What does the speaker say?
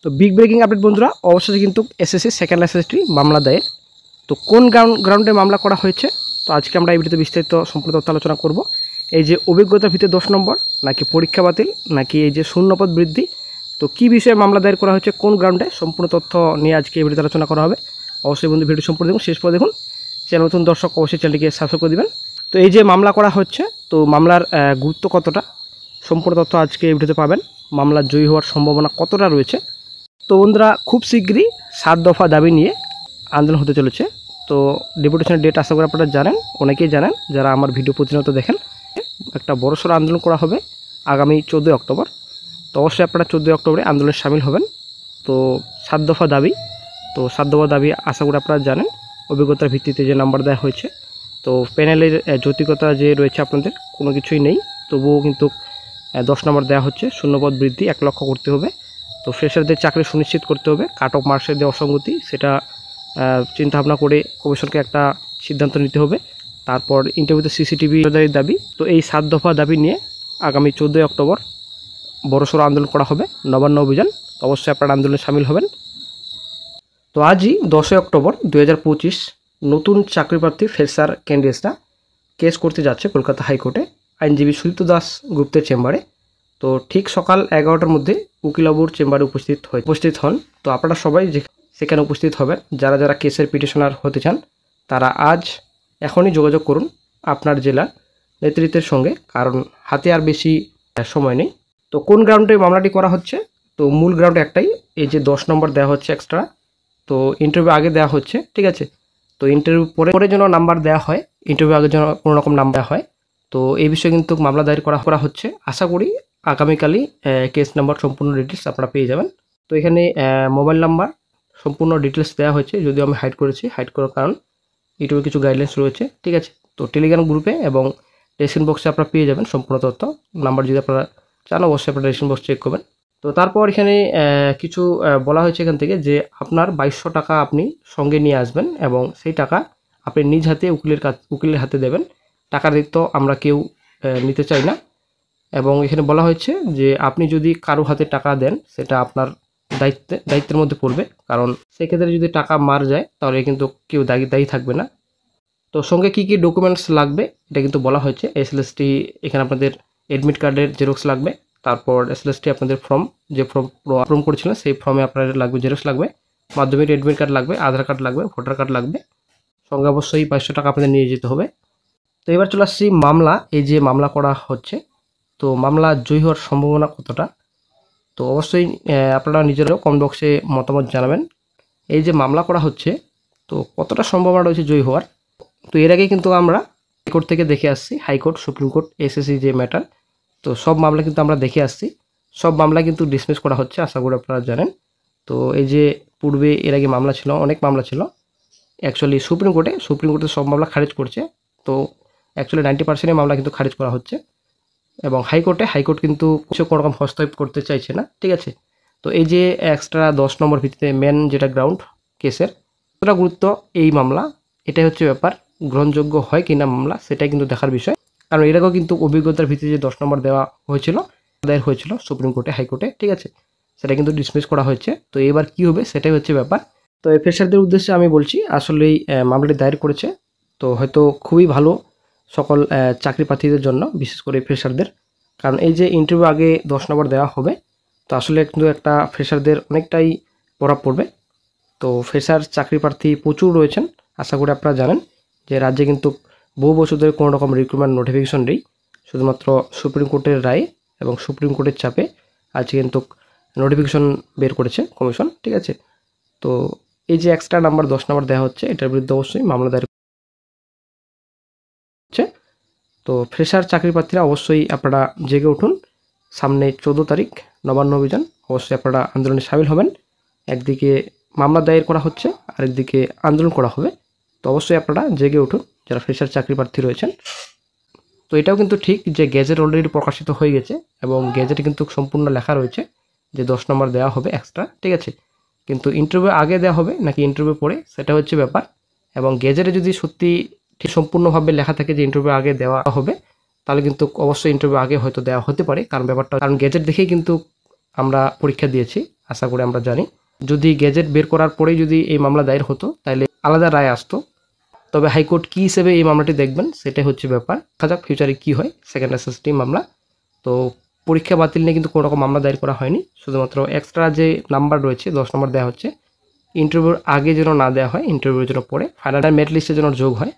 তো big breaking update বন্ধুরা, অবশেষে কিন্তু এসএসসি সেকেন্ড লাইসেন্সটি মামলা দায়ের। তো কোন গ্রাউন্ডে মামলা করা হয়েছে, তো আজকে আমরা এই ভিডিওতে বিস্তারিত সম্পূর্ণ তথ্য আলোচনা করব। এই যে অভিজ্ঞতার ভিত্তিতে 10 নম্বর, নাকি পরীক্ষা বাতিল, নাকি এই যে শূন্যপদ বৃদ্ধি, তো কী বিষয়ে মামলা দায়ের করা হয়েছে, কোন গ্রাউন্ডে, সম্পূর্ণ তথ্য নিয়ে আজকে এই ভিডিওতে আলোচনা করা হবে। অবশ্যই বন্ধু ভিডিও সম্পূর্ণ দেখুন, শেষ পরে দেখুন। চ্যানেল নতুন দর্শক অবশ্যই চ্যানেলটিকে সাবস্ক্রাইব করে দেবেন। তো এই যে মামলা করা হচ্ছে, তো মামলার গুরুত্ব কতটা, সম্পূর্ণ তথ্য আজকে এই ভিডিওতে পাবেন। মামলার জয়ী হওয়ার সম্ভাবনা কতটা রয়েছে। তো বন্ধুরা, খুব শীঘ্রই 7 দফা দাবি নিয়ে আন্দোলন হতে চলেছে। তো ডেপুটেশনের ডেট আশা করি আপনারা জানেন, অনেকেই জানেন যারা আমার ভিডিও প্রতিনিয়ত দেখেন। একটা বড়সড় আন্দোলন করা হবে আগামী 14 অক্টোবর। তো অবশ্যই আপনারা 14 অক্টোবরে আন্দোলনে সামিল হবেন। তো 7 দফা দাবি, তো 7 দফা দাবি আশা করি আপনারা জানেন। অভিজ্ঞতার ভিত্তিতে যে নাম্বার দেওয়া হয়েছে, তো প্যানেলের যৌক্তিকতা যে রয়েছে আপনাদের কোনো কিছুই নেই, তবুও কিন্তু 10 নম্বর দেওয়া হচ্ছে। শূন্যপদ বৃদ্ধি 1 লক্ষ করতে হবে। তো ফ্রেশারদের চাকরি সুনিশ্চিত করতে হবে। কাট অফ মার্কসের যে অসঙ্গতি, সেটা চিন্তাভাবনা করে কমিশনকে একটা সিদ্ধান্ত নিতে হবে। তারপর ইন্টারভিউতে সিসিটিভি দাবি। তো এই 7 দফা দাবি নিয়ে আগামী 14 অক্টোবর বড়সড় আন্দোলন করা হবে, নবান্ন অভিযান। তো অবশ্যই আপনারা আন্দোলনে সামিল হবেন। তো আজই 10 অক্টোবর 2025 নতুন চাকরিপ্রার্থী ফ্রেশার ক্যান্ডিডেটরা কেস করতে যাচ্ছে কলকাতা হাইকোর্টে আইনজীবী সুদীপ্ত দাস গুপ্তের চেম্বারে। তো ঠিক সকাল 11টার মধ্যে উকিলবাবুর চেম্বারে উপস্থিত হন। তো আপনারা সবাই সেখানে উপস্থিত হবেন। যারা যারা কেসের পিটিশনার হতে চান তারা এখনই যোগাযোগ করুন আপনার জেলার নেতৃত্বের সঙ্গে, কারণ হাতে আর বেশি সময় নেই। তো কোন গ্রাউন্ডে মামলাটি করা হচ্ছে, তো মূল গ্রাউন্ড একটাই, এই যে 10 নম্বর দেওয়া হচ্ছে এক্সট্রা। তো ইন্টারভিউ আগে দেওয়া হচ্ছে, ঠিক আছে। তো ইন্টারভিউ পরে যেন নাম্বার দেওয়া হয়, ইন্টারভিউ আগে যেন কোনো রকম নাম্বার দেওয়া হয়। তো এই বিষয়ে কিন্তু মামলা দায়ের করা হচ্ছে। আশা করি আগামীকালই কেস নাম্বার সম্পূর্ণ ডিটেলস আপনারা পেয়ে যাবেন। তো এখানে মোবাইল নাম্বার সম্পূর্ণ ডিটেলস দেওয়া হয়েছে, যদিও আমি হাইড করার কারণ ইউটিউবে কিছু গাইডলাইন্স রয়েছে, ঠিক আছে। তো টেলিগ্রাম গ্রুপে এবং ডেসক্রিপশন বক্সে আপনারা পেয়ে যাবেন সম্পূর্ণ তথ্য। নাম্বার যদি আপনারা চান অবশ্যই আপনারা ডেসক্রিপশন বক্স চেক করবেন। তো তারপর এখানে কিছু বলা হয়েছে এখান থেকে যে আপনার 2200 টাকা আপনি সঙ্গে নিয়ে আসবেন এবং সেই টাকা আপনি নিজ হাতে উকিলের হাতে দেবেন। টাকার দায়িত্ব আমরা কেউ নিতে চাই না। এবং এখানে বলা হয়েছে যে আপনি যদি কারো হাতে টাকা দেন সেটা আপনার দায়িত্বের মধ্যে পড়বে, কারণ সেক্ষেত্রে যদি টাকা মার যায় তাহলে কিন্তু কেউ দায়ী থাকবে না। তো সঙ্গে কি ডকুমেন্টস লাগবে এটা কিন্তু বলা হয়েছে। এসএলএসটি এখানে আপনাদের অ্যাডমিট কার্ডের জেরক্স লাগবে। তারপর এসএলএসটি আপনাদের যে ফর্ম করেছিলেন সেই ফর্মে আপনাদের লাগবে জেরক্স লাগবে। মাধ্যমিক অ্যাডমিট কার্ড লাগবে, আধার কার্ড লাগবে, ভোটার কার্ড লাগবে। সঙ্গে অবশ্যই 2200 টাকা আপনাদের নিয়ে যেতে হবে। তো এবার চলে আসছি মামলা, এই যে মামলা করা হচ্ছে, তো মামলা জয়ী হওয়ার সম্ভাবনা কতটা, তো অবশ্যই আপনারা নিজেরাও কমেন্ট বক্সে মতামত জানাবেন। এই যে মামলা করা হচ্ছে, তো কতটা সম্ভাবনা রয়েছে জয়ী হওয়ার। তো এর আগে কিন্তু আমরা হাইকোর্ট থেকে দেখে আসছি, হাইকোর্ট, সুপ্রিম কোর্ট, এসএসসি যে ম্যাটার, তো সব মামলা কিন্তু আমরা দেখে আসছি। সব মামলা কিন্তু ডিসমিস করা হচ্ছে, আশা করি আপনারা জানেন। তো এই যে পূর্বে এর আগে মামলা ছিল, অনেক মামলা ছিল অ্যাকচুয়ালি সুপ্রিম কোর্টে সব মামলা খারিজ করছে। তো অ্যাকচুয়ালি 90% মামলা কিন্তু খারিজ করা হচ্ছে। এবং হাইকোর্ট কিন্তু কিছু কোনো রকম হস্তক্ষেপ করতে চাইছে না, ঠিক আছে। তো এই যে এক্সট্রা 10 নম্বর ভিত্তিতে মেন যেটা গ্রাউন্ড কেসের, কতটা গুরুত্ব এই মামলা, এটাই হচ্ছে ব্যাপার। গ্রহণযোগ্য হয় কিনা মামলা সেটাই কিন্তু দেখার বিষয়, কারণ এর আগেও কিন্তু অভিজ্ঞতার ভিত্তিতে যে 10 নম্বর দেওয়া দায়ের হয়েছিল সুপ্রিম কোর্টে, হাইকোর্টে, ঠিক আছে, সেটা কিন্তু ডিসমিস করা হয়েছে। তো এবার কি হবে সেটাই হচ্ছে ব্যাপার। তো এই ফ্রেশারদের উদ্দেশ্যে আমি বলছি, আসলেই মামলাটি দায়ের করেছে, তো হয়তো খুবই ভালো সকল চাকরি প্রার্থীদের জন্য, বিশেষ করে ফ্রেশারদের। কারণ এই যে ইন্টারভিউ আগে 10 নম্বর দেওয়া হবে, তো আসলে কিন্তু একটা ফ্রেশারদের অনেকটাই প্রভাব পড়বে। তো ফ্রেশার চাকরি প্রার্থী প্রচুর রয়েছেন, আশা করি আপনারা জানেন যে রাজ্যে কিন্তু বহু বছর ধরে কোনো রকম রিক্রুটমেন্ট নোটিফিকেশন নেই। শুধুমাত্র সুপ্রিম কোর্টের রায়ে এবং সুপ্রিম কোর্টের চাপে আজকে কিন্তু নোটিফিকেশন বের করেছে কমিশন, ঠিক আছে। তো এই যে এক্সট্রা নাম্বার 10 নম্বর দেওয়া হচ্ছে, এটার বিরুদ্ধে অবশ্যই মামলা দায়ের হচ্ছে। তো ফ্রেশার চাকরি প্রার্থীরা অবশ্যই আপনারা জেগে উঠুন। সামনে 14 তারিখ নবান্ন অভিযান, অবশ্যই আপনারা আন্দোলনে সামিল হবেন। একদিকে মামলা দায়ের করা হচ্ছে, আরেকদিকে আন্দোলন করা হবে। তো অবশ্যই আপনারা জেগে উঠুন যারা ফ্রেশার চাকরি প্রার্থী রয়েছেন। তো এটাও কিন্তু ঠিক যে গেজেট অলরেডি প্রকাশিত হয়ে গেছে এবং গেজেটে কিন্তু সম্পূর্ণ লেখা রয়েছে যে 10 নম্বর দেওয়া হবে এক্সট্রা, ঠিক আছে। কিন্তু ইন্টারভিউ আগে দেওয়া হবে নাকি ইন্টারভিউ পরে, সেটা হচ্ছে ব্যাপার। এবং গেজেটে যদি সত্যি ঠিক সম্পূর্ণভাবে লেখা থাকে যে ইন্টারভিউ আগে দেওয়া হবে, তাহলে কিন্তু অবশ্যই ইন্টারভিউ আগে হয়তো দেওয়া হতে পারে। কারণ গেজেট দেখেই কিন্তু আমরা পরীক্ষা দিয়েছি, আশা করি আমরা জানি। যদি গ্যাজেট বের করার পরেই যদি এই মামলা দায়ের হতো তাহলে আলাদা রায় আসতো। তবে হাইকোর্ট কী হিসেবে এই মামলাটি দেখবেন সেটাই হচ্ছে ব্যাপার। দেখা যাক ফিউচারে কী হয় সেকেন্ড এসএসটি মামলা। তো পরীক্ষা বাতিল নিয়ে কিন্তু কোনো রকম মামলা দায়ের করা হয়নি, শুধুমাত্র এক্সট্রা যে নাম্বার রয়েছে 10 নম্বর দেওয়া হচ্ছে, ইন্টারভিউর আগে যেন না দেওয়া হয়, ইন্টারভিউর জন্য পরে ফাইনাল মেরিট লিস্টে যেন যোগ হয়